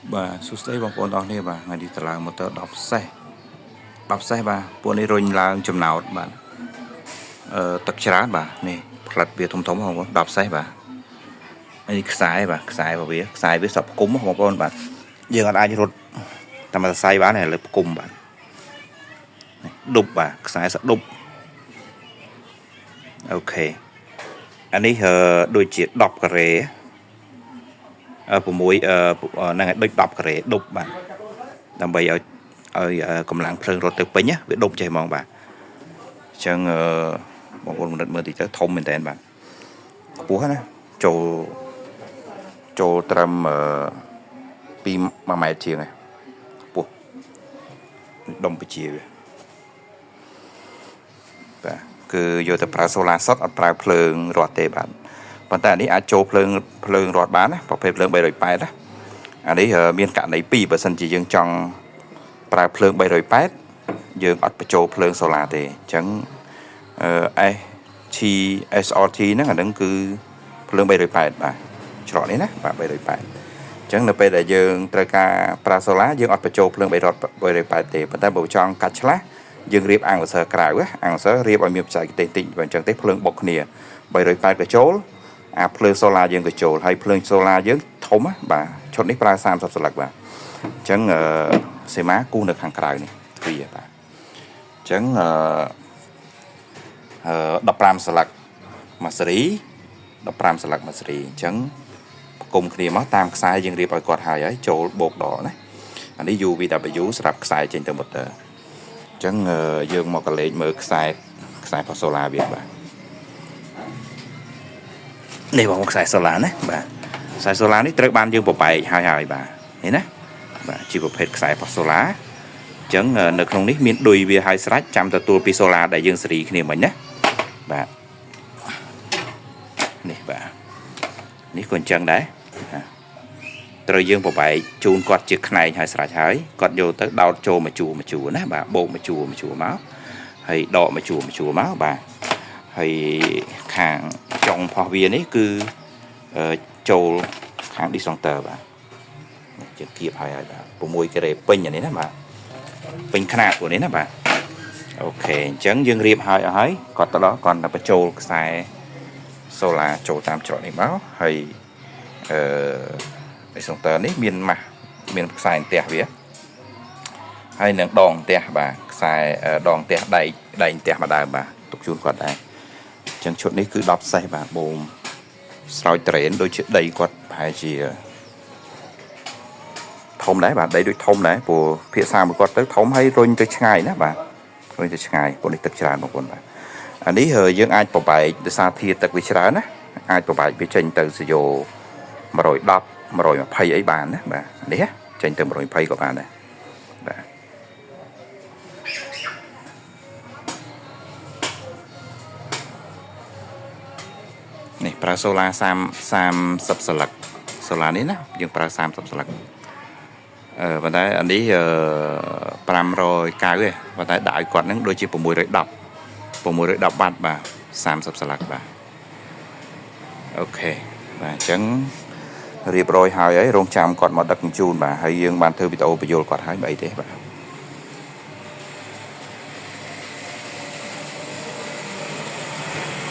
bà số đấy bằng con đó này bà ngày đi từ làng một tờ đọc xe bà bọn này rồi làng chùm nào bạn tật chả bà này lật việc thông thống không có đọc xe bà anh xài bà xài vào việc xài với sập cúng không con bạn giờ còn ai rút tầm mà xài bán này là cùng bạn đục bà xài sắp đục ok anh ấy đôi chỉ đọc cái rễ của mũi năng đôi đọc cái rễ đục bạn làm bây giờ cầm lăng phơi rồi từ pin nhá bị đục chạy mong bạn chẳng một con mưa thì tới thông mình tên bạn búa nè chỗ chỗ trầm pi mà mày chiều này búa đông bị chiều và cứ vô tập ra solar sót ởเพลิง rọt tê bạn bạn ta nàyអាចចូលភ្លើង rọt បានណាប្រភេទភ្លើង380ណាអានេះមានករណី2បើសិនជាយើងចង់ប្រើភ្លើង380យើងអត់បញ្ចូលភ្លើង solar ទេអញ្ចឹងSRT ហ្នឹងអាហ្នឹងគឺភ្លើង380បាទច្រកនេះណាបាទ380អញ្ចឹងនៅពេលដែលយើងត្រូវការប្រើ solar យើងអត់បញ្ចូលភ្លើង380ទេប៉ុន្តែបើចង់កាត់ឆ្លាស់យើងរៀបអាំងវ៉ាសឺក្រៅអាំងវ៉ាសឺរៀបឲ្យមានបច្ចេកទេសតិចបើអញ្ចឹងទេភ្លើងបុកគ្នា380ក៏ចូលអាភ្លើង solar យើងក៏ចូលហើយភ្លើង solar យើងធំបាទឈុតនេះប្រើ30ស្លឹកបាទអញ្ចឹងសេម៉ាគូនៅខាងក្រៅនេះទ្វាបាទអញ្ចឹង15ស្លឹកមួយសេរី15ស្លឹកមួយសេរីអញ្ចឹងគុំគ្នាមកតាមខ្សែយើងរៀបឲ្យគាត់ហើយចូលបូកដកណាអានេះ UVW សម្រាប់ខ្សែចេញទៅ motor អញ្ចឹងយើងមកកលេចមើលខ្សែផុស solar វាបាទនេះបងខ្សែ solar ណាបាទខ្សែ solar នេះត្រូវបានយើងបបែកហើយបាទនេះណាបាទជាប្រភេទខ្សែផុស solar អញ្ចឹងនៅក្នុងនេះមានឌុយវាហើយស្រេចចាំទទួលពី solar ដែលយើងសេរីគ្នាមិញណាបាទនេះបាទនេះក៏អញ្ចឹងដែរត្រូវយើងបបែកជូនគាត់ជាខ្នែងហើយស្រេចហើយគាត់យកទៅដោតចូលមកជួរណាបាទបោកមកជួរមកហើយដកមកជួរមកបាទហើយខាងចុងផុសវានេះគឺចូលខាង disjonctor បាទជាគៀបហើយបាទ6ការ៉េពេញអានេះណាបាទពេញຂະຫນາດពួកនេះណាបាទអូខេអញ្ចឹងយើងរៀបហើយគាត់ទៅដល់គាត់ទៅបញ្ចូលខ្សែ solar ចូលតាមច្រកនេះមកហើយdisjonctor នេះមានម៉ាស់មានខ្សែផ្ទះវាហើយនឹងដងផ្ទះបាទខ្សែដងផ្ទះដែកផ្ទះមកដើមបាទទុកជូនគាត់ដែរអញ្ចឹងឈុតនេះគឺ10សេះបាទបូមស្រោចត្រេនដូចជាដីគាត់ប្រហែលជាធំដែរបាទដីដូចធំដែរព្រោះភាសាមួយគាត់ទៅធំហើយរុញទៅឆ្ងាយណាបាទរុញទៅឆ្ងាយពួកនេះទឹកច្រើនបងប្អូនបាទអានេះយើងអាចប្របែកដោយសារធាទឹកវាច្រើនណាអាចប្របែកវាចេញទៅសយោ110 120អីបានណាបាទនេះចេញទៅ120ក៏បានដែរបាទនេះប្រើ solar 30ស្លឹក solar នេះណាយើងប្រើ30ស្លឹកប៉ុន្តែអានេះ590ទេប៉ុន្តែដាក់ឲ្យគាត់ហ្នឹងដូចជា610បាត់បាទ30ស្លឹកបាទអូខេបាទអញ្ចឹងរៀបរយហើយរងចាំគាត់មកដឹកជញ្ជូនបាទហើយយើងបានធ្វើវីដេអូបញ្យល់គាត់ហើយបើអីទេបាទ